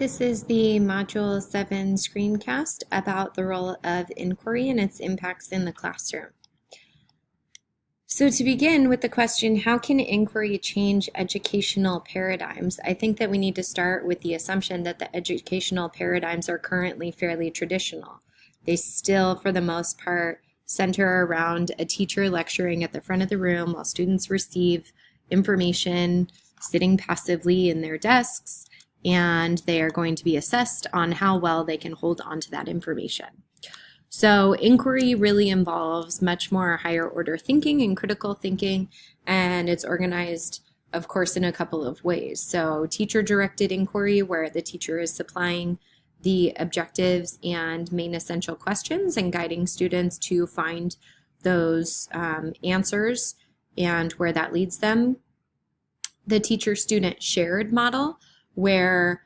This is the Module 7 screencast about the role of inquiry and its impacts in the classroom. So to begin with the question, how can inquiry change educational paradigms? I think that we need to start with the assumption that the educational paradigms are currently fairly traditional. They still, for the most part, center around a teacher lecturing at the front of the room while students receive information, sitting passively in their desks, and they are going to be assessed on how well they can hold on to that information. So inquiry really involves much more higher order thinking and critical thinking, and it's organized, of course, in a couple of ways. So teacher-directed inquiry, where the teacher is supplying the objectives and main essential questions and guiding students to find those answers and where that leads them. The teacher-student shared model, where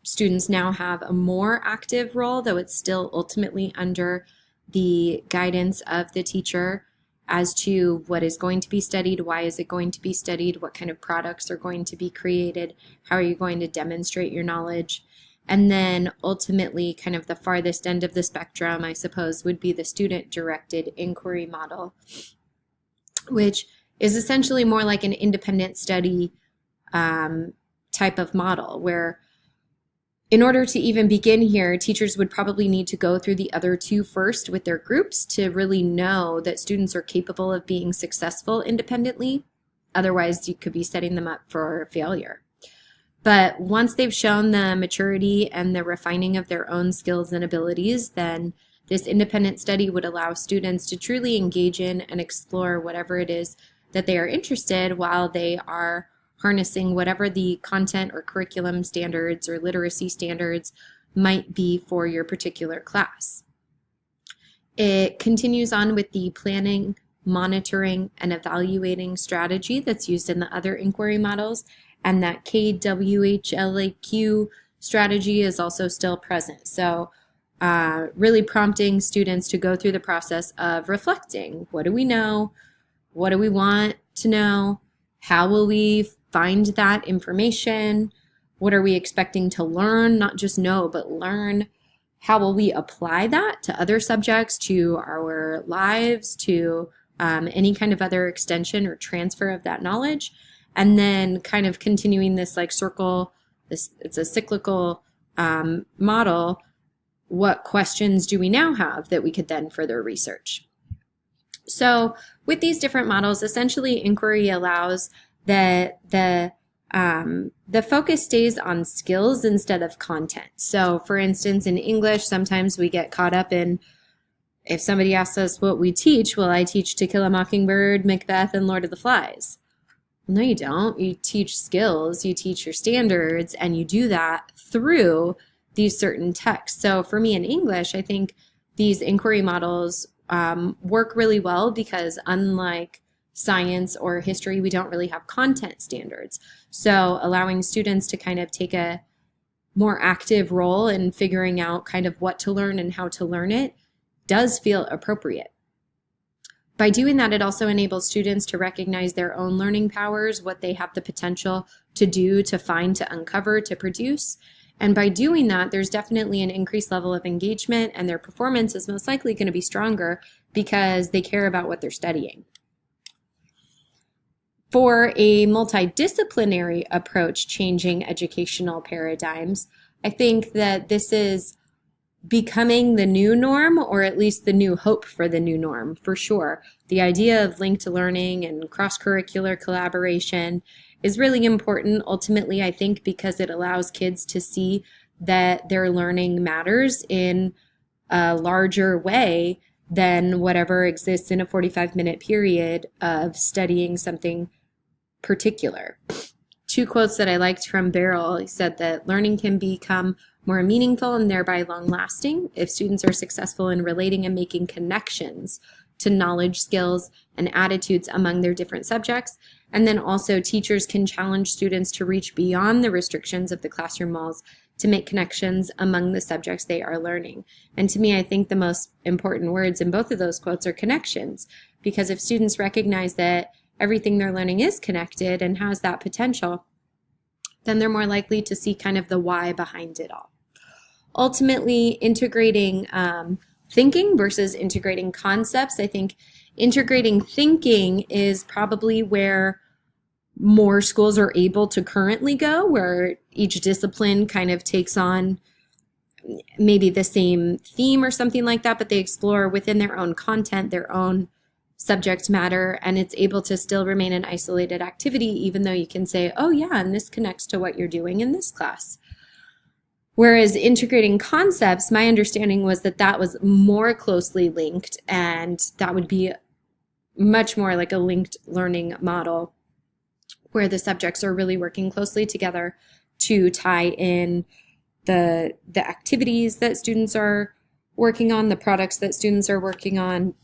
students now have a more active role, though it's still ultimately under the guidance of the teacher as to what is going to be studied, why is it going to be studied, what kind of products are going to be created, how are you going to demonstrate your knowledge. And then ultimately, kind of the farthest end of the spectrum, I suppose, would be the student-directed inquiry model, which is essentially more like an independent study type of model, where in order to even begin here, teachers would probably need to go through the other two first with their groups to really know that students are capable of being successful independently. Otherwise, you could be setting them up for failure. But once they've shown the maturity and the refining of their own skills and abilities, then this independent study would allow students to truly engage in and explore whatever it is that they are interested while they are harnessing whatever the content or curriculum standards or literacy standards might be for your particular class. It continues on with the planning, monitoring, and evaluating strategy that's used in the other inquiry models, and that KWHLAQ strategy is also still present. So really prompting students to go through the process of reflecting. What do we know? What do we want to know? How will we find that information? What are we expecting to learn? Not just know, but learn. How will we apply that to other subjects, to our lives, to any kind of other extension or transfer of that knowledge? And then kind of continuing this like circle, it's a cyclical model. What questions do we now have that we could then further research? So with these different models, essentially inquiry allows that the focus stays on skills instead of content. So for instance, in English, sometimes we get caught up in, if somebody asks us what we teach, well, I teach To Kill a Mockingbird, Macbeth, and Lord of the Flies. Well, no, you don't. You teach skills, you teach your standards, and you do that through these certain texts. So for me in English, I think these inquiry models work really well because unlike science or history, we don't really have content standards. So allowing students to kind of take a more active role in figuring out kind of what to learn and how to learn it does feel appropriate. By doing that, it also enables students to recognize their own learning powers, what they have the potential to do, to find, to uncover, to produce. And by doing that, there's definitely an increased level of engagement, and their performance is most likely going to be stronger because they care about what they're studying. For a multidisciplinary approach changing educational paradigms, I think that this is becoming the new norm, or at least the new hope for the new norm, for sure. The idea of linked learning and cross-curricular collaboration is really important, ultimately, I think, because it allows kids to see that their learning matters in a larger way than whatever exists in a 45-minute period of studying something particular. Two quotes that I liked from Barrel. He said that learning can become more meaningful and thereby long-lasting if students are successful in relating and making connections to knowledge, skills, and attitudes among their different subjects. And then also teachers can challenge students to reach beyond the restrictions of the classroom walls to make connections among the subjects they are learning. And to me, I think the most important words in both of those quotes are connections, because if students recognize that everything they're learning is connected and has that potential, then they're more likely to see kind of the why behind it all. Ultimately, integrating thinking versus integrating concepts. I think integrating thinking is probably where more schools are able to currently go, where each discipline kind of takes on maybe the same theme or something like that, but they explore within their own content, their own subject matter, and it's able to still remain an isolated activity, even though you can say, oh yeah, and this connects to what you're doing in this class. Whereas integrating concepts, my understanding was that that was more closely linked, and that would be much more like a linked learning model where the subjects are really working closely together to tie in the activities that students are working on, the products that students are working on,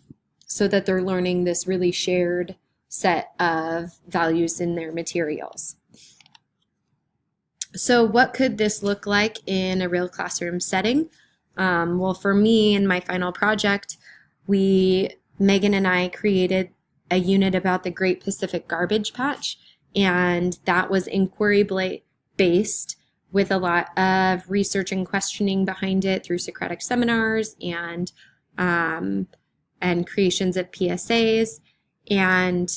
so that they're learning this really shared set of values in their materials. So what could this look like in a real classroom setting? Well, for me, in my final project, Megan and I created a unit about the Great Pacific Garbage Patch, and that was inquiry-based with a lot of research and questioning behind it through Socratic seminars and creations of PSAs. And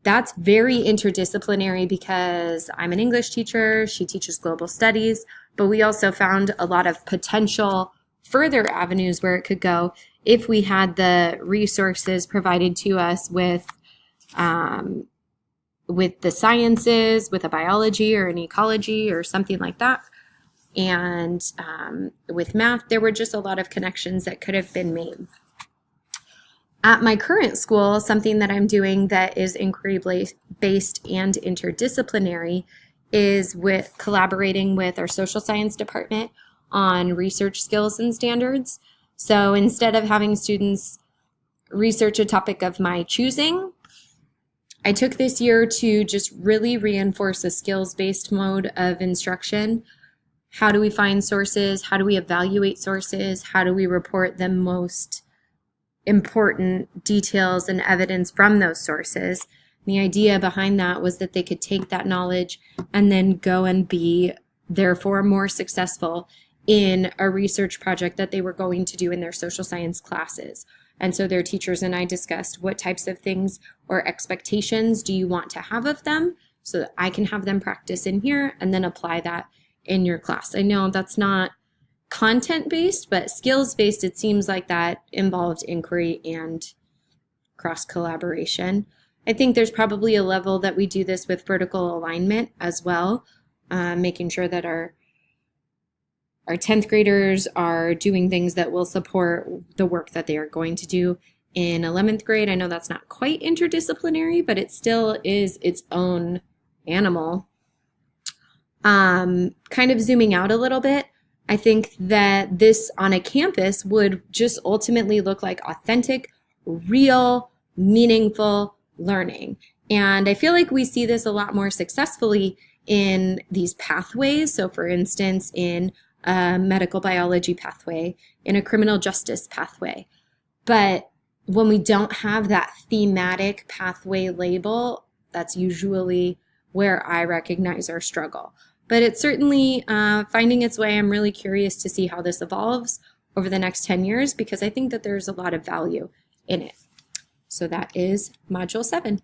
that's very interdisciplinary because I'm an English teacher, she teaches global studies, but we also found a lot of potential further avenues where it could go if we had the resources provided to us with the sciences, with a biology or an ecology or something like that. And with math, there were just a lot of connections that could have been made. At my current school, something that I'm doing that is inquiry-based and interdisciplinary is with collaborating with our social science department on research skills and standards. So instead of having students research a topic of my choosing, I took this year to just really reinforce a skills-based mode of instruction. How do we find sources? How do we evaluate sources? How do we report the most important details and evidence from those sources? The idea behind that was that they could take that knowledge and then go and be therefore more successful in a research project that they were going to do in their social science classes. And so their teachers and I discussed what types of things or expectations do you want to have of them so that I can have them practice in here and then apply that in your class. I know that's not content-based, but skills-based, it seems like that involved inquiry and cross-collaboration. I think there's probably a level that we do this with vertical alignment as well, making sure that our 10th graders are doing things that will support the work that they are going to do in 11th grade. I know that's not quite interdisciplinary, but it still is its own animal. Kind of zooming out a little bit, I think that this on a campus would just ultimately look like authentic, real, meaningful learning. And I feel like we see this a lot more successfully in these pathways. So for instance, in a medical biology pathway, in a criminal justice pathway. But when we don't have that thematic pathway label, that's usually where I recognize our struggle. But it's certainly finding its way. I'm really curious to see how this evolves over the next 10 years because I think that there's a lot of value in it. So that is Module 7.